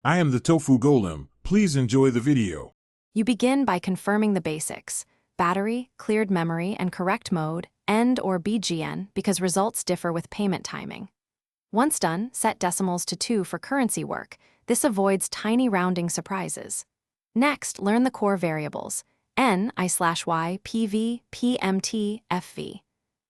I am the Tofu Golem. Please enjoy the video. You begin by confirming the basics: battery, cleared memory, and correct mode, end or BGN, because results differ with payment timing. Once done, set decimals to 2 for currency work. This avoids tiny rounding surprises. Next, learn the core variables: N, I/Y, PV, PMT, FV.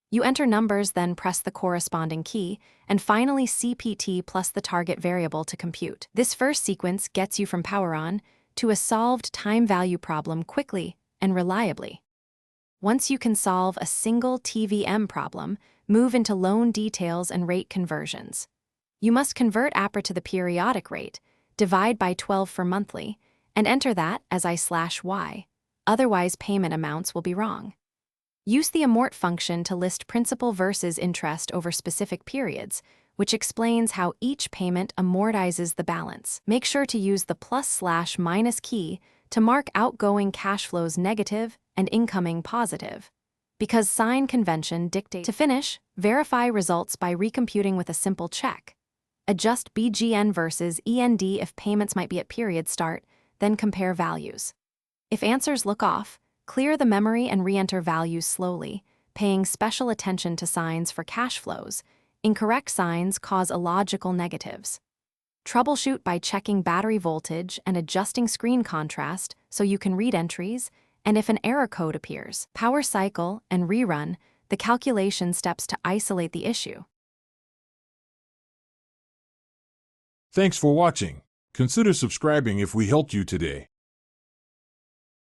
You enter numbers, then press the corresponding key, and finally CPT plus the target variable to compute. This first sequence gets you from power on to a solved time value problem quickly and reliably. Once you can solve a single TVM problem, move into loan details and rate conversions. You must convert APR to the periodic rate, divide by 12 for monthly, and enter that as I/Y. Otherwise, payment amounts will be wrong. Use the amort function to list principal versus interest over specific periods, which explains how each payment amortizes the balance. Make sure to use the +/- key to mark outgoing cash flows negative and incoming positive, because sign convention dictates. To finish, verify results by recomputing with a simple check. Adjust BGN versus END if payments might be at period start, then compare values. If answers look off, clear the memory and re-enter values slowly, paying special attention to signs for cash flows. Incorrect signs cause illogical negatives. Troubleshoot by checking battery voltage and adjusting screen contrast so you can read entries, and if an error code appears, power cycle and rerun the calculation steps to isolate the issue. Thanks for watching. Consider subscribing if we helped you today.